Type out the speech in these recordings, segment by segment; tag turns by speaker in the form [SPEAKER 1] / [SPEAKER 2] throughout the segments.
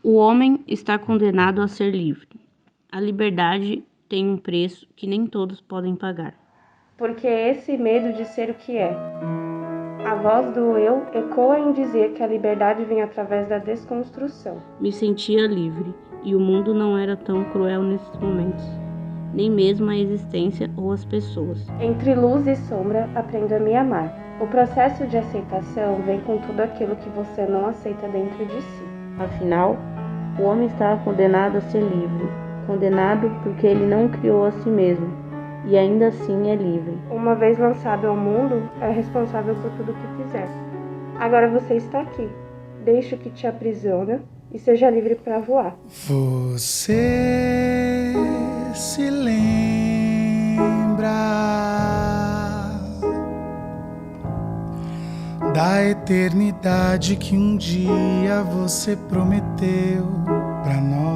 [SPEAKER 1] O homem está condenado a ser livre. A liberdade tem um preço que nem todos podem pagar.
[SPEAKER 2] Porque esse medo de ser o que é. A voz do eu ecoa em dizer que a liberdade vem através da desconstrução.
[SPEAKER 1] Me sentia livre, e o mundo não era tão cruel nesses momentos, nem mesmo a existência ou as pessoas.
[SPEAKER 2] Entre luz e sombra, aprendo a me amar. O processo de aceitação vem com tudo aquilo que você não aceita dentro de si.
[SPEAKER 1] Afinal, o homem está condenado a ser livre, condenado porque ele não criou a si mesmo, e ainda assim é livre.
[SPEAKER 2] Uma vez lançado ao mundo, é responsável por tudo o que fizer. Agora você está aqui. Deixe o que te aprisiona e seja livre para voar.
[SPEAKER 3] Você se lembra da eternidade que um dia você prometeu pra nós?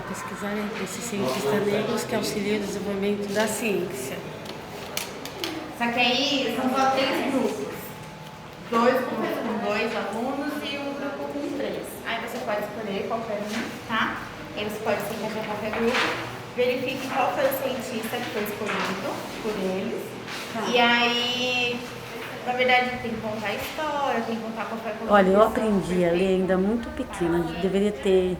[SPEAKER 4] Pesquisar entre esses cientistas negros que auxiliam o desenvolvimento da ciência.
[SPEAKER 5] Só que aí são só 3 grupos. 2 com 2 alunos e um grupo com 3. Aí você pode escolher qualquer um, tá? Aí você pode se encaixar em qualquer grupo. Verifique qual foi o cientista que foi escolhido por eles. Tá. E aí, na verdade, tem que contar a história, tem que contar qual foi a contribuição.
[SPEAKER 4] Olha, eu aprendi a ler ainda muito pequena, deveria ter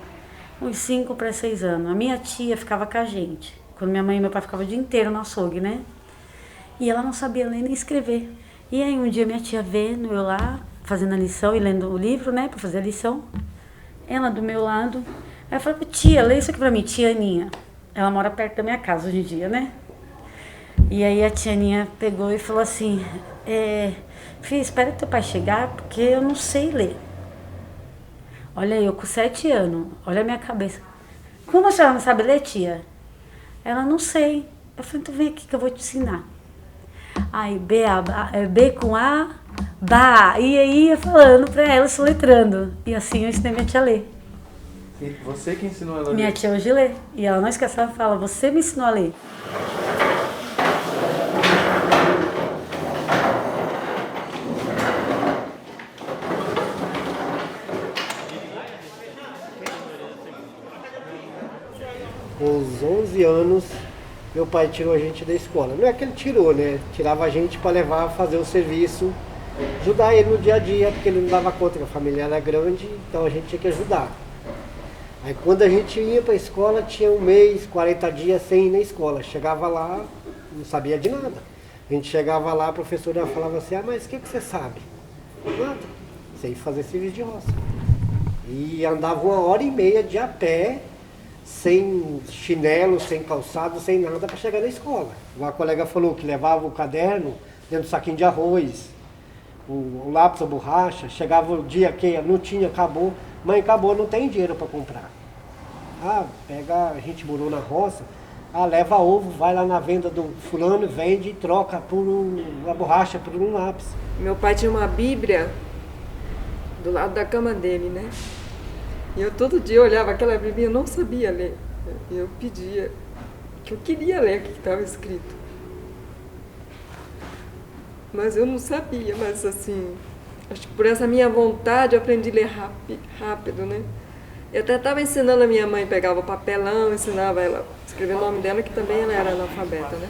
[SPEAKER 4] uns 5 para 6 anos. A minha tia ficava com a gente, quando minha mãe e meu pai ficavam o dia inteiro no açougue, né? E ela não sabia ler nem escrever. E aí um dia minha tia vendo eu lá, fazendo a lição e lendo o livro, né, para fazer a lição. Ela do meu lado, aí eu falei, tia, lê isso aqui pra mim, tia Aninha. Ela mora perto da minha casa hoje em dia, né? E aí a tia Aninha pegou e falou assim, filha, espera teu pai chegar, porque eu não sei ler. Olha eu com 7 anos, olha a minha cabeça. Como a senhora não sabe ler, tia? Ela, não sei. Eu falei, então vem aqui que eu vou te ensinar. Aí, B com A, Bá. E aí ia falando pra ela, soletrando. E assim eu ensinei minha tia a ler.
[SPEAKER 6] E você que ensinou ela a ler?
[SPEAKER 4] Minha tia hoje lê. E ela não esquece, ela fala, você me ensinou a ler.
[SPEAKER 7] Com uns 11 anos, meu pai tirou a gente da escola. Não é que ele tirou, né? Tirava a gente para levar a fazer o serviço, ajudar ele no dia a dia, porque ele não dava conta, que a família era grande, então a gente tinha que ajudar. Aí quando a gente ia para a escola, tinha 1 mês, 40 dias sem ir na escola. Chegava lá, não sabia de nada. A gente chegava lá, a professora falava assim, mas o que você sabe? Nada, sei fazer serviço de roça. E andava 1h30 de a pé, sem chinelo, sem calçado, sem nada para chegar na escola. Uma colega falou que levava o caderno dentro do saquinho de arroz, o lápis, a borracha. Chegava o dia que não tinha, acabou. Mãe, acabou, não tem dinheiro para comprar. A gente morou na roça, leva ovo, vai lá na venda do fulano, vende e troca por uma borracha, por um lápis.
[SPEAKER 8] Meu pai tinha uma Bíblia do lado da cama dele, né? E eu todo dia olhava aquela Bíblia e eu não sabia ler. E eu pedia, que eu queria ler o que estava escrito. Mas eu não sabia, mas assim, acho que por essa minha vontade eu aprendi a ler rápido, né? Eu até estava ensinando a minha mãe, pegava o papelão, ensinava ela a escrever o nome dela, que também ela era analfabeta, né?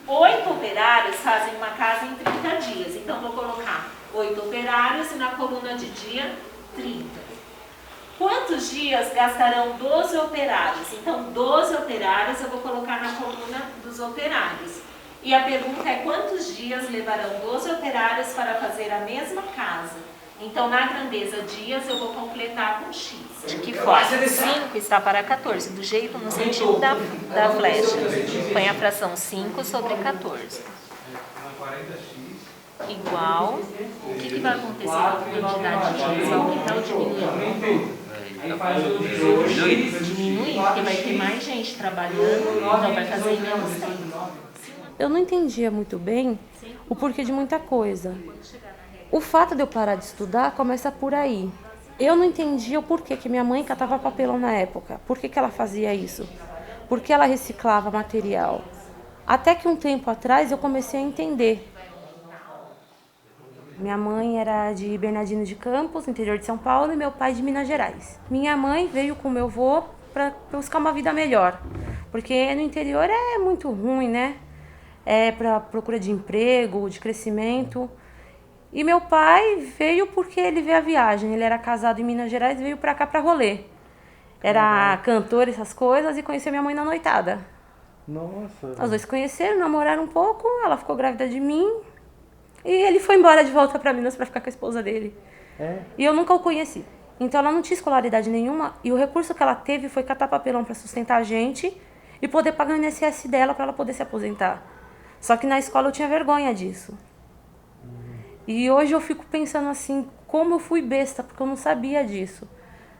[SPEAKER 9] 8 operários fazem uma casa em 30 dias. Então, vou colocar 8 operários e na coluna de dia, 30. Quantos dias gastarão 12 operários? Então, 12 operários eu vou colocar na coluna dos operários. E a pergunta é, quantos dias levarão 12 operários para fazer a mesma casa? Então, na grandeza dias, eu vou completar com x. De que forma? 5 está para 14, do jeito no sentido da flecha. Põe a fração 5 sobre 14. Igual. O que vai acontecer com a quantidade de x? Vai aumentar ou diminuir? Diminuir, porque vai ter mais gente trabalhando, então vai fazer menos tempo.
[SPEAKER 10] Eu não entendia muito bem o porquê de muita coisa. O fato de eu parar de estudar começa por aí. Eu não entendia o porquê que minha mãe catava papelão na época. Por que ela fazia isso? Por que ela reciclava material? Até que um tempo atrás eu comecei a entender. Minha mãe era de Bernardino de Campos, interior de São Paulo, e meu pai de Minas Gerais. Minha mãe veio com meu avô para buscar uma vida melhor. Porque no interior é muito ruim, né? É para procura de emprego, de crescimento. E meu pai veio porque ele veio a viagem. Ele era casado em Minas Gerais e veio para cá para rolê. Era cantor, essas coisas, e conheceu minha mãe na noitada.
[SPEAKER 6] Nossa.
[SPEAKER 10] Os dois se conheceram, namoraram um pouco, ela ficou grávida de mim. E ele foi embora de volta para Minas para ficar com a esposa dele. E eu nunca o conheci. Então ela não tinha escolaridade nenhuma e o recurso que ela teve foi catar papelão para sustentar a gente e poder pagar o INSS dela para ela poder se aposentar. Só que na escola eu tinha vergonha disso. E hoje eu fico pensando assim, como eu fui besta, porque eu não sabia disso.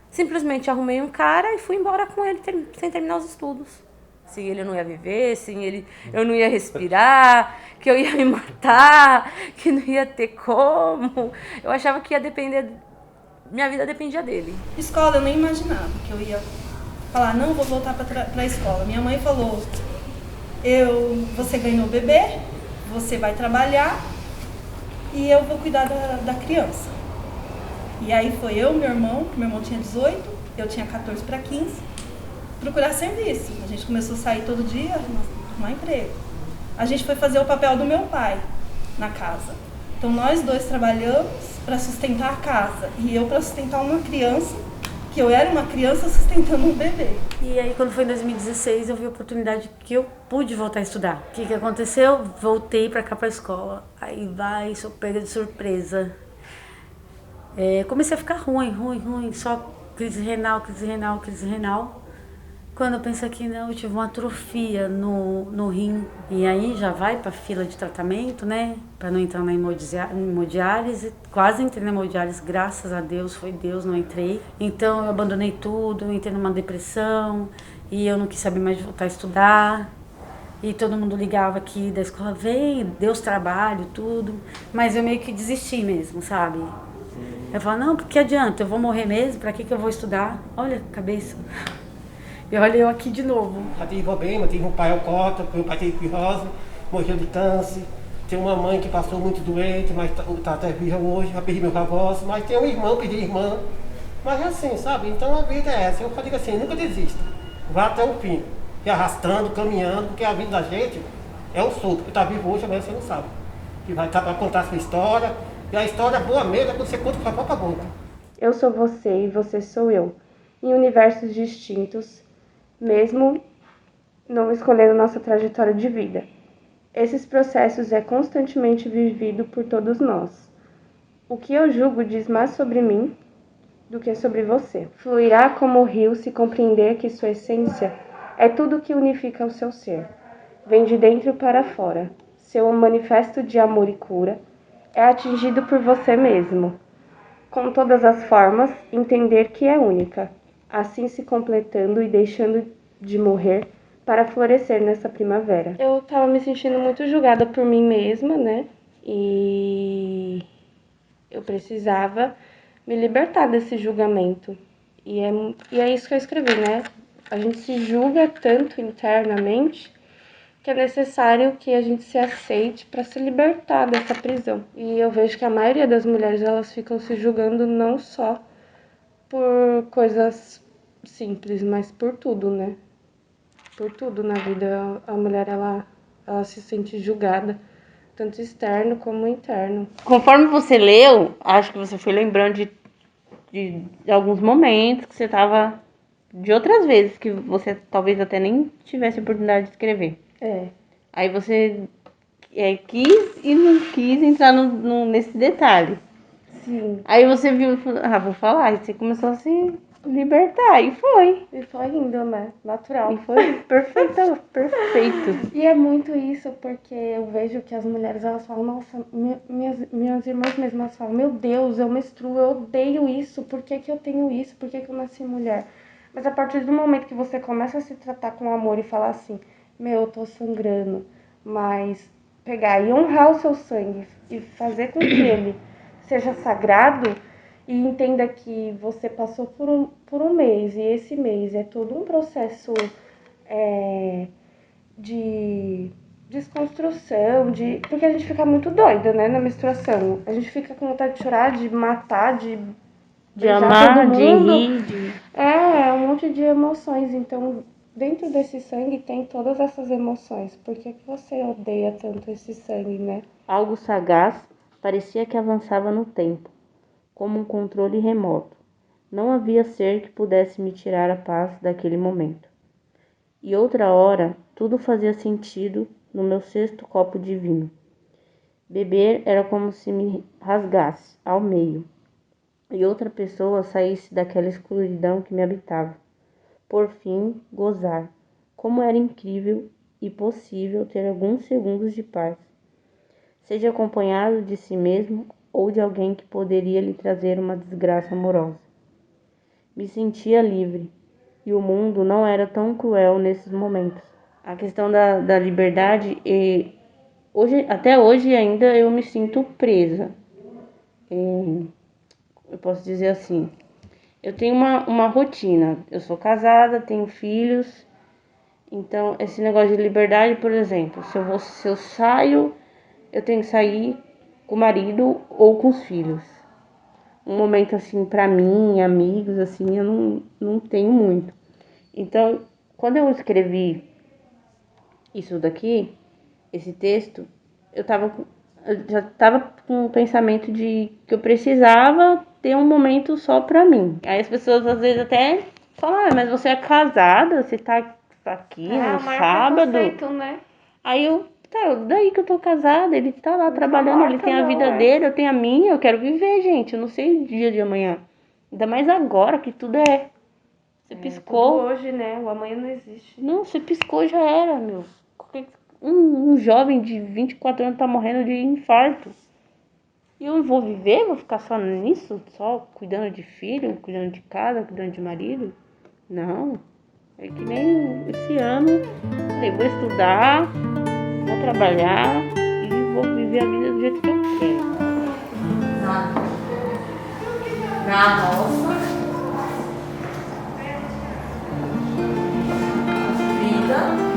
[SPEAKER 10] Simplesmente arrumei um cara e fui embora com ele sem terminar os estudos. Sem ele eu não ia viver, sem ele eu não ia respirar, que eu ia me matar, que não ia ter como. Eu achava que ia depender, minha vida dependia dele.
[SPEAKER 11] Escola, eu nem imaginava que eu ia falar, não, vou voltar para a escola. Minha mãe falou, você ganhou o bebê, você vai trabalhar e eu vou cuidar da criança. E aí foi eu, meu irmão tinha 18, eu tinha 14 para 15, procurar serviço. A gente começou a sair todo dia, arrumar emprego. A gente foi fazer o papel do meu pai na casa. Então nós dois trabalhamos para sustentar a casa e eu para sustentar uma criança, que eu era uma criança sustentando um bebê.
[SPEAKER 4] E aí quando foi em 2016 eu vi a oportunidade que eu pude voltar a estudar. O que aconteceu? Voltei para cá para a escola. Aí sou pega de surpresa. Comecei a ficar ruim, só crise renal. Quando eu penso que não, eu tive uma atrofia no rim. E aí já vai para fila de tratamento, né? Para não entrar na hemodiálise. Quase entrei na hemodiálise, graças a Deus, foi Deus, não entrei. Então eu abandonei tudo, entrei numa depressão. E eu não quis saber mais de voltar a estudar. E todo mundo ligava aqui da escola, vem, Deus trabalho, tudo. Mas eu meio que desisti mesmo, sabe? Eu falo, não, porque adianta, eu vou morrer mesmo, pra que eu vou estudar? Olha a cabeça. E olha eu aqui de novo.
[SPEAKER 7] Já tive problema, tive um pai alcoólatra, meu pai teve pirrose, morreu de câncer. Tem uma mãe que passou muito doente, mas tá até viva hoje, já perdi meus avós. Mas tem um irmão, perdi irmã. Mas é assim, sabe? Então a vida é essa. Eu digo assim, nunca desista. Vá até o fim. E arrastando, caminhando, porque a vida da gente é um solto. Que tá vivo hoje, amanhã você não sabe. Que vai estar para contar a sua história. E a história boa mesmo é quando você conta com a própria boca.
[SPEAKER 2] Eu sou você e você sou eu. Em universos distintos, mesmo não escolhendo nossa trajetória de vida. Esses processos é constantemente vivido por todos nós. O que eu julgo diz mais sobre mim do que sobre você. Fluirá como o rio se compreender que sua essência é tudo que unifica o seu ser. Vem de dentro para fora. Seu manifesto de amor e cura é atingido por você mesmo. Com todas as formas, entender que é única, assim se completando e deixando de morrer para florescer nessa primavera. Eu estava me sentindo muito julgada por mim mesma, né? E eu precisava me libertar desse julgamento. E é isso que eu escrevi, né? A gente se julga tanto internamente que é necessário que a gente se aceite para se libertar dessa prisão. E eu vejo que a maioria das mulheres, elas ficam se julgando não só por coisas simples, mas por tudo, né? Por tudo na vida, a mulher, ela se sente julgada, tanto externo como interno.
[SPEAKER 1] Conforme você leu, acho que você foi lembrando de alguns momentos que você estava... de outras vezes que você talvez até nem tivesse oportunidade de escrever. Aí você quis e não quis entrar nesse detalhe.
[SPEAKER 2] Sim.
[SPEAKER 1] Aí você viu e falou, vou falar. Aí você começou a se libertar. E foi.
[SPEAKER 2] E foi lindo, né? Natural.
[SPEAKER 1] E foi perfeito.
[SPEAKER 2] E é muito isso, porque eu vejo que as mulheres, elas falam, nossa, minhas irmãs mesmo, elas falam, meu Deus, eu menstruo, eu odeio isso, por que eu tenho isso, por que eu nasci mulher? Mas a partir do momento que você começa a se tratar com amor e falar assim, meu, eu tô sangrando, mas pegar e honrar o seu sangue e fazer com que ele seja sagrado e entenda que você passou por um mês e esse mês é todo um processo de desconstrução, porque a gente fica muito doida, né, na menstruação. A gente fica com vontade de chorar, de matar, de
[SPEAKER 1] amar,
[SPEAKER 2] todo mundo.
[SPEAKER 1] de rir.
[SPEAKER 2] É um monte de emoções. Então, dentro desse sangue tem todas essas emoções. Por que você odeia tanto esse sangue, né?
[SPEAKER 1] Algo sagaz parecia que avançava no tempo, como um controle remoto. Não havia ser que pudesse me tirar a paz daquele momento. E outra hora, tudo fazia sentido no meu 6º copo de vinho. Beber era como se me rasgasse ao meio, e outra pessoa saísse daquela escuridão que me habitava. Por fim, gozar. Como era incrível e possível ter alguns segundos de paz, seja acompanhado de si mesmo ou de alguém que poderia lhe trazer uma desgraça amorosa. Me sentia livre, e o mundo não era tão cruel nesses momentos. A questão da liberdade, até hoje ainda eu me sinto presa. Eu posso dizer assim, eu tenho uma rotina, eu sou casada, tenho filhos, então esse negócio de liberdade, por exemplo, se eu saio, eu tenho que sair com o marido ou com os filhos. Um momento assim pra mim, amigos, assim, eu não tenho muito. Então, quando eu escrevi isso daqui, esse texto, eu já estava com o pensamento de que eu precisava ter um momento só pra mim. Aí as pessoas às vezes até falam, mas você é casada, você tá aqui no sábado.
[SPEAKER 2] Né?
[SPEAKER 1] Aí daí que eu tô casada, ele tá lá trabalhando, ele tem a vida dele, eu tenho a minha, eu quero viver, gente, eu não sei o dia de amanhã. Ainda mais agora que tudo é... Você piscou.
[SPEAKER 2] Tudo hoje, né? O amanhã não existe.
[SPEAKER 1] Não, você piscou, já era, meu. Um jovem de 24 anos tá morrendo de infarto. E eu vou viver? Vou ficar só nisso? Só cuidando de filho, cuidando de casa, cuidando de marido? Não. É que nem esse ano, falei, vou estudar, vou trabalhar e vou viver a vida do jeito que eu quero.
[SPEAKER 9] Na nossa vida,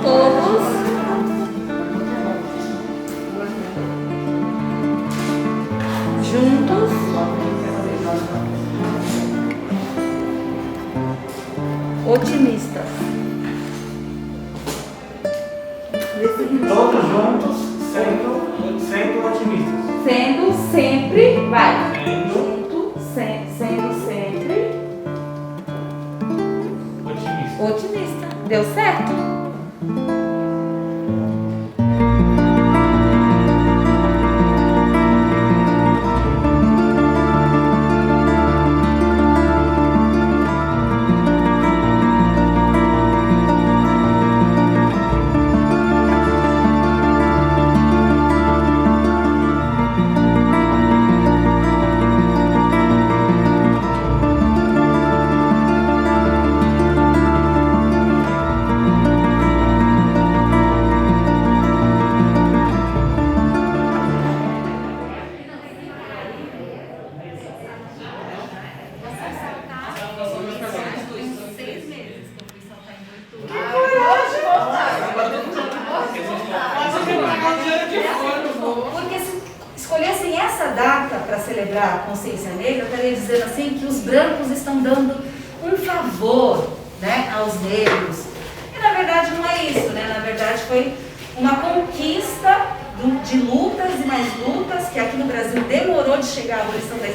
[SPEAKER 9] todos juntos, otimistas.
[SPEAKER 6] Todos juntos, sendo otimistas.
[SPEAKER 9] Sendo sempre, vai.
[SPEAKER 6] Sendo
[SPEAKER 9] Sempre
[SPEAKER 6] otimista.
[SPEAKER 9] otimista. Deu certo?
[SPEAKER 4] Porque se escolhessem essa data para celebrar a consciência negra, eu estaria dizendo assim que os brancos estão dando um favor, né, aos negros. E na verdade não é isso, né? Na verdade foi uma conquista de lutas e mais lutas, que aqui no Brasil demorou de chegar à abolição da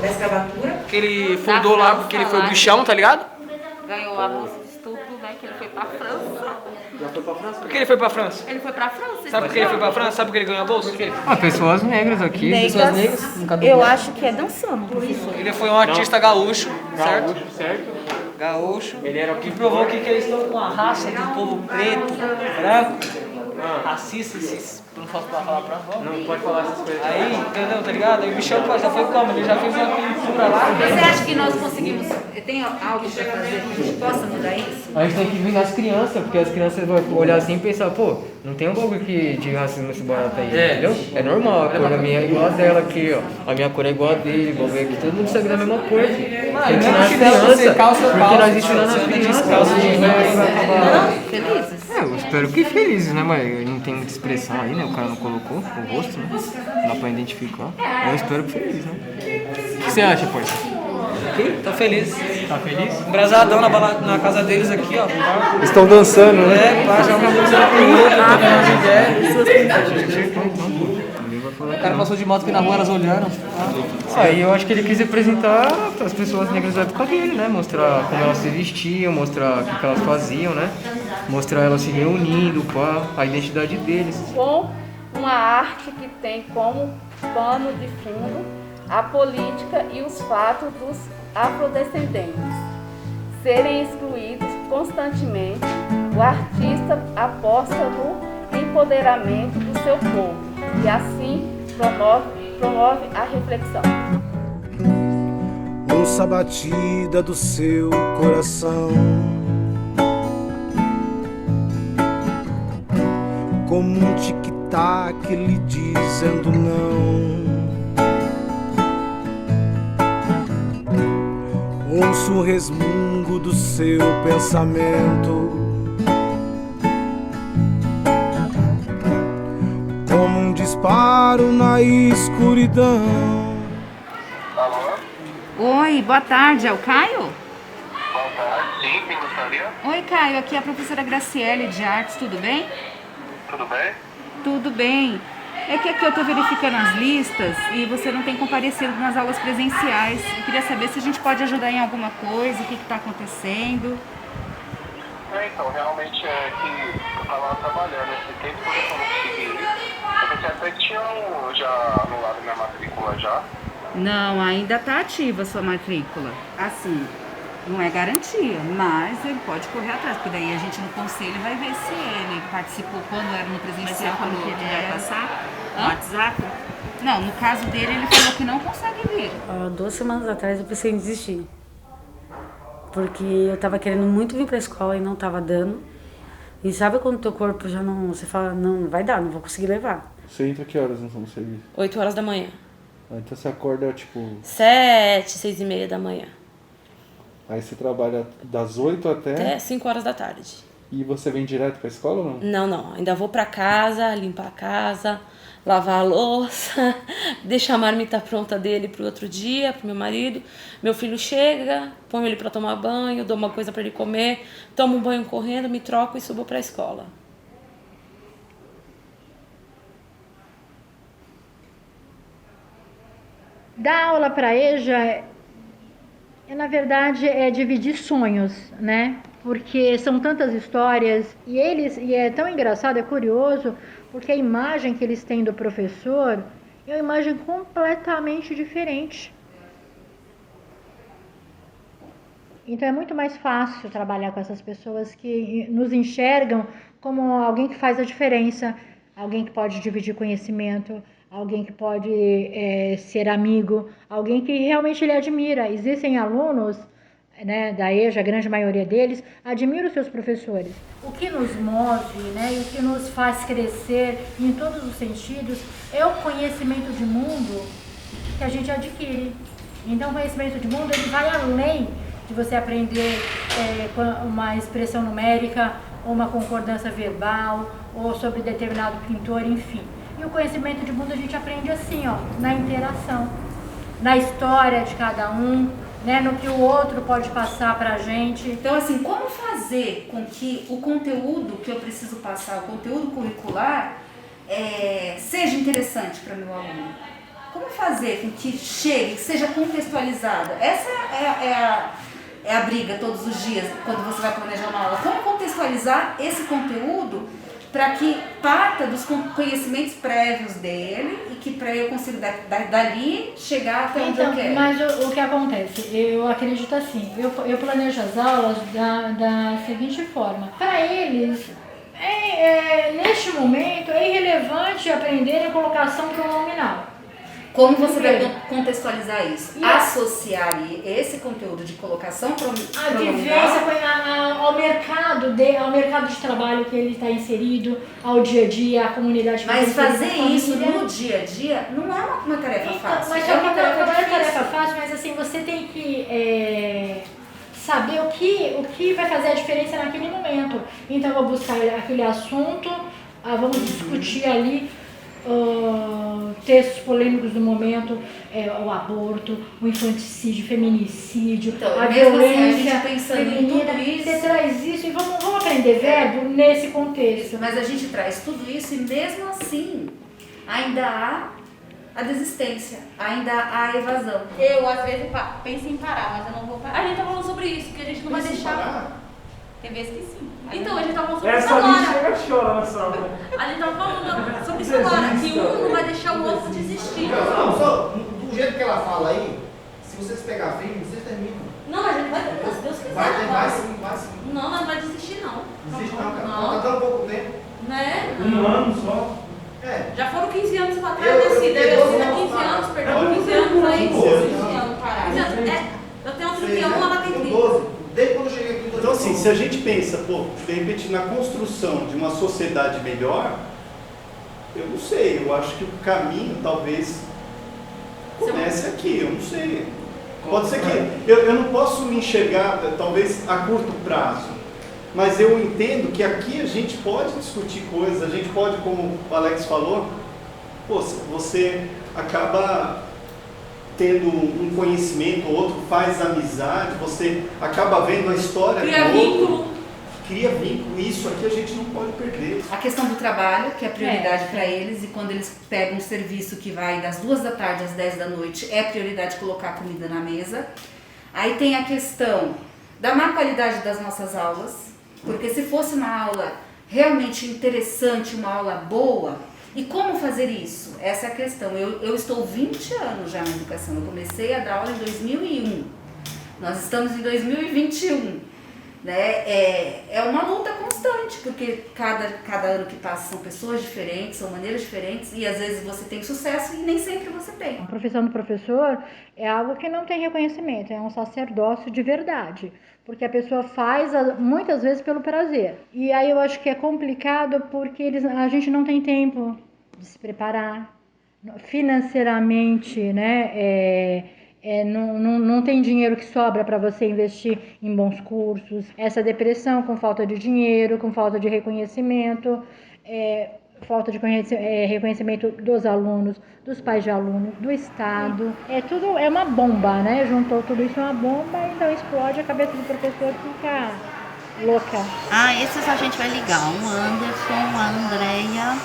[SPEAKER 4] escravatura.
[SPEAKER 12] Que ele fundou lá porque ele foi bichão, tá ligado?
[SPEAKER 5] Ganhou a bolsa de estupro, né? Que ele foi pra França.
[SPEAKER 6] Já foi pra França?
[SPEAKER 12] Por que ele foi pra França?
[SPEAKER 5] Ele foi pra França.
[SPEAKER 12] Sabe por que ele foi pra França? Sabe por que ele ganhou a bolsa?
[SPEAKER 13] Pessoas negras aqui.
[SPEAKER 5] Pessoas negras? Eu acho que é dançando, professor.
[SPEAKER 12] Ele foi um artista gaúcho, certo?
[SPEAKER 6] Gaúcho, certo?
[SPEAKER 12] Gaúcho. Ele era o que provou que eles estão com a raça do povo preto, branco, racista, não posso falar pra fora.
[SPEAKER 6] Não pode falar essas coisas.
[SPEAKER 12] Aí, entendeu, tá ligado? Aí o bichão já foi como? Ele já fez uma pintura lá.
[SPEAKER 5] Você acha que nós conseguimos, tem algo pra fazer que a gente possa mudar isso?
[SPEAKER 13] A gente tem que vir nas crianças, porque as crianças vão olhar assim e pensar, pô, não tem um bagulho de racismo nesse barato aí, entendeu? É normal, a cor da minha é igual a dela aqui, ó. A minha cor é igual a dele, o bagulho aqui, todo mundo segue da mesma cor. Tem que ensinar as crianças, porque nós ensinamos as crianças, vai acabar...
[SPEAKER 5] Felizes?
[SPEAKER 13] Eu espero que felizes, né, mas não tem muita expressão aí, né? O cara não colocou o rosto, né? Não dá pra identificar. Eu espero que feliz, né? O que você acha, parça?
[SPEAKER 12] Aqui, tô feliz.
[SPEAKER 13] Tá feliz?
[SPEAKER 12] Embrasadão na casa deles aqui, ó.
[SPEAKER 7] Estão dançando, né?
[SPEAKER 12] É, pá, já uma música pro outro, O cara passou de moto aqui na rua, elas olhando.
[SPEAKER 13] Aí eu acho que ele quis representar as pessoas negras da época dele, né? Mostrar como elas se vestiam, mostrar o que elas faziam, né? Mostrar elas se reunindo, pá, a identidade deles.
[SPEAKER 2] Com uma arte que tem como pano de fundo a política e os fatos dos afrodescendentes serem excluídos constantemente, o artista aposta no empoderamento do seu povo e assim promove a reflexão.
[SPEAKER 3] Ouça a batida do seu coração, como um tic-tac lhe dizendo não. Ouço o resmungo do seu pensamento, como um disparo na escuridão.
[SPEAKER 5] Oi, boa tarde, é o Caio?
[SPEAKER 14] Boa tarde, sim, quem gostaria?
[SPEAKER 5] Oi, Caio, aqui é a professora Graciele de Artes, tudo bem?
[SPEAKER 14] Tudo bem?
[SPEAKER 5] Tudo bem. É que aqui eu tô verificando as listas e você não tem comparecido nas aulas presenciais. Eu queria saber se a gente pode ajudar em alguma coisa, o que tá acontecendo.
[SPEAKER 14] Então, realmente é que eu tava trabalhando esse tempo, por isso eu não consegui ir. Eu pensei até que tinham já anulado minha matrícula já.
[SPEAKER 5] Não, ainda tá ativa a sua matrícula. Assim, não é garantia, mas ele pode correr atrás, porque daí a gente no conselho vai ver se ele participou quando era no presencial, quando que ele vai passar. No WhatsApp? Não, no caso dele, ele falou que não consegue vir.
[SPEAKER 4] 2 semanas atrás eu pensei em desistir. Porque eu tava querendo muito vir pra escola e não tava dando. E sabe quando teu corpo já não... Você fala, não vai dar, não vou conseguir levar.
[SPEAKER 15] Você entra que horas no serviço?
[SPEAKER 16] 8 horas da manhã.
[SPEAKER 15] Então você acorda tipo...
[SPEAKER 16] 7, 6 e meia da manhã.
[SPEAKER 15] Aí você trabalha das 8
[SPEAKER 16] até 5 horas da tarde.
[SPEAKER 15] E você vem direto pra escola ou não?
[SPEAKER 16] Não. Ainda vou pra casa, limpar a casa, lavar a louça, deixar a marmita pronta dele pro outro dia, pro meu marido. Meu filho chega, ponho ele pra tomar banho, dou uma coisa pra ele comer, tomo um banho correndo, me troco e subo pra escola.
[SPEAKER 17] Dar aula para EJA na verdade, é dividir sonhos, né? Porque são tantas histórias e é tão engraçado, é curioso, porque a imagem que eles têm do professor é uma imagem completamente diferente. Então é muito mais fácil trabalhar com essas pessoas que nos enxergam como alguém que faz a diferença, alguém que pode dividir conhecimento, alguém que pode ser amigo, alguém que realmente ele admira. Existem alunos, né, da EJA, a grande maioria deles, admira os seus professores. O que nos move, né, e o que nos faz crescer em todos os sentidos é o conhecimento de mundo que a gente adquire. Então o conhecimento de mundo ele vai além de você aprender uma expressão numérica, ou uma concordância verbal, ou sobre determinado pintor, enfim. E o conhecimento de mundo a gente aprende assim, ó, na interação, na história de cada um, né, no que o outro pode passar pra gente.
[SPEAKER 5] Então, assim, como fazer com que o conteúdo que eu preciso passar, o conteúdo curricular, seja interessante para meu aluno? Como fazer com que chegue, que seja contextualizada? Essa
[SPEAKER 18] é a briga todos os dias quando você vai planejar uma aula. Como contextualizar esse conteúdo para que parta dos conhecimentos prévios dele e que para eu consiga dali chegar até onde eu quero.
[SPEAKER 17] Mas o que acontece? Eu acredito assim, eu planejo as aulas da seguinte forma. Para eles, neste momento, é irrelevante aprender a colocação pronominal.
[SPEAKER 18] Como você vai contextualizar isso? Associar esse conteúdo de colocação
[SPEAKER 17] a vivência ao mercado de trabalho que ele está inserido, ao dia a dia, à comunidade.
[SPEAKER 18] Mas fazer isso no dia a dia não é uma tarefa fácil.
[SPEAKER 17] Mas não é tarefa fácil, mas assim, você tem que saber o que vai fazer a diferença naquele momento. Então eu vou buscar aquele assunto, vamos discutir ali textos polêmicos do momento, o aborto, o infanticídio, o feminicídio,
[SPEAKER 18] então,
[SPEAKER 17] a violência
[SPEAKER 18] assim, feminina.
[SPEAKER 17] Você traz isso e vamos aprender verbo nesse contexto.
[SPEAKER 18] Mas a gente traz tudo isso e mesmo assim ainda há a desistência, ainda há a evasão.
[SPEAKER 5] Eu às vezes penso em parar, mas eu não vou parar.
[SPEAKER 9] A gente tá falando sobre isso, que a gente não vai deixar.
[SPEAKER 5] Tem vezes que sim.
[SPEAKER 9] Então, a gente tava falando sobre isso agora.
[SPEAKER 6] Chora na sala.
[SPEAKER 9] A gente tava falando sobre isso agora, que um não vai deixar o outro desistir.
[SPEAKER 19] Não, só do jeito que ela fala aí, se vocês pegar firme, vocês terminam.
[SPEAKER 9] Não, a gente vai terminar, se Deus quiser.
[SPEAKER 19] Vai sim.
[SPEAKER 9] Não, não vai desistir não.
[SPEAKER 19] Desiste não, cara. Tá dando pouco tempo.
[SPEAKER 9] Né?
[SPEAKER 6] Um ano só.
[SPEAKER 9] Já foram 15 anos pra trás, deve ser 15 anos, perdão, 15 anos aí. 15 anos parados. Eu tenho 31, ela tem 30.
[SPEAKER 19] Desde quando eu cheguei aqui.
[SPEAKER 20] Então assim, se a gente pensa, de repente na construção de uma sociedade melhor, eu não sei, eu acho que o caminho talvez comece aqui, eu não sei. Pode ser que eu não posso me enxergar talvez a curto prazo, mas eu entendo que aqui a gente pode discutir coisas, a gente pode, como o Alex falou, você acaba tendo um conhecimento, o outro faz amizade, você acaba vendo a história do outro, cria vínculo, isso aqui a gente não pode perder.
[SPEAKER 18] A questão do trabalho, que é prioridade para eles, e quando eles pegam um serviço que vai das 2 da tarde às 10 da noite, é prioridade colocar comida na mesa. Aí tem a questão da má qualidade das nossas aulas, porque se fosse uma aula realmente interessante, uma aula boa, e como fazer isso? Essa é a questão. Eu estou 20 anos já na educação. Eu comecei a dar aula em 2001. Nós estamos em 2021. Né? É uma luta constante, porque cada ano que passa são pessoas diferentes, são maneiras diferentes, e às vezes você tem sucesso e nem sempre você tem.
[SPEAKER 17] A profissão do professor é algo que não tem reconhecimento, é um sacerdócio de verdade. Porque a pessoa faz muitas vezes pelo prazer. E aí eu acho que é complicado porque a gente não tem tempo de se preparar financeiramente, né? Não tem dinheiro que sobra para você investir em bons cursos. Essa depressão com falta de dinheiro, com falta de reconhecimento, falta de reconhecimento dos alunos, dos pais de alunos, do Estado. Tudo é uma bomba, né? Juntou tudo isso em uma bomba, então explode, a cabeça do professor fica louca.
[SPEAKER 5] Esses a gente vai ligar. Um Anderson, a Andréia.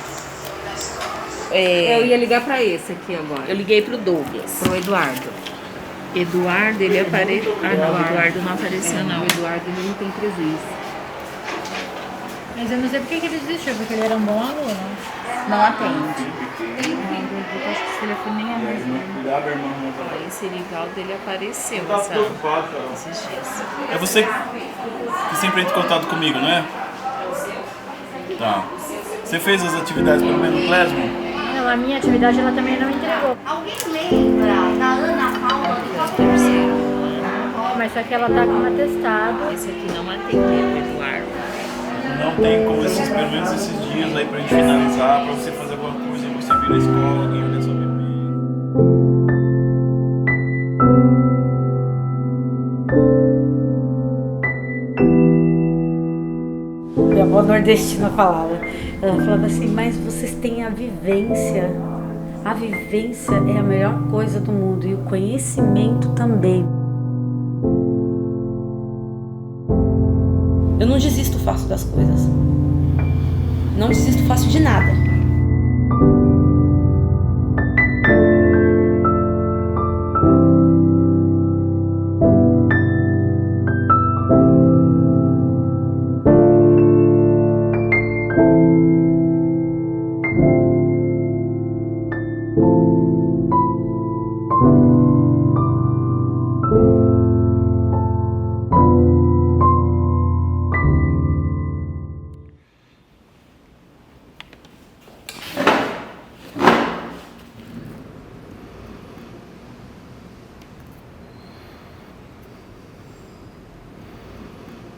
[SPEAKER 8] Eu ia ligar para esse aqui agora.
[SPEAKER 5] Eu liguei pro Douglas.
[SPEAKER 8] Pro Eduardo.
[SPEAKER 5] Eduardo, ele apareceu. Não, Eduardo não apareceu, não.
[SPEAKER 8] O Eduardo ele não tem presença.
[SPEAKER 17] Mas eu não sei por que ele desistiu, porque ele era um bom aluno.
[SPEAKER 5] Não atende. Acho que esse telefone nem é mais dele. Esse Rivaldo, ele apareceu esses dias.
[SPEAKER 21] É você que sempre entra em contato comigo, não é? Tá. Você fez as atividades pelo menos no Klesman?
[SPEAKER 17] Não, a minha atividade ela também não entregou.
[SPEAKER 5] Alguém lembra da Ana Paula do terceiro ano?
[SPEAKER 17] Mas só que ela tá com atestado.
[SPEAKER 5] Esse aqui não atendeu, Eduardo.
[SPEAKER 21] Não tem como pelo menos esses dias aí pra gente finalizar, pra você fazer alguma coisa, você vir na escola, alguém olhar sua bebê.
[SPEAKER 4] Minha avó nordestina falava. Ela falava assim, mas vocês têm a vivência. A vivência é a melhor coisa do mundo e o conhecimento também. Eu não desisto fácil das coisas. Não desisto fácil de nada.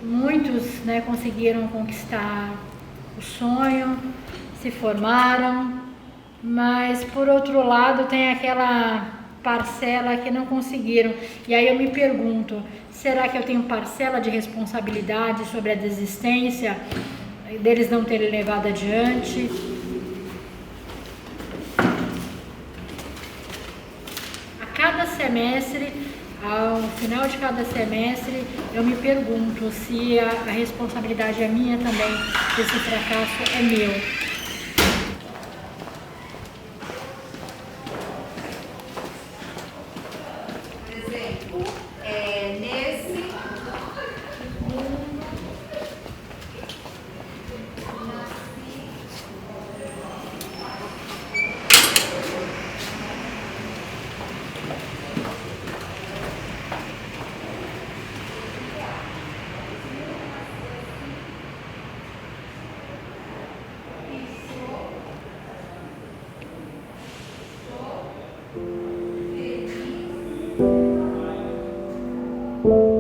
[SPEAKER 17] muitos, né, conseguiram conquistar o sonho, se formaram, mas por outro lado tem aquela parcela que não conseguiram. E aí eu me pergunto, será que eu tenho parcela de responsabilidade sobre a desistência deles não terem levado adiante? A cada semestre, ao final de cada semestre, eu me pergunto se a responsabilidade é minha também, esse fracasso é meu.
[SPEAKER 2] Thank you.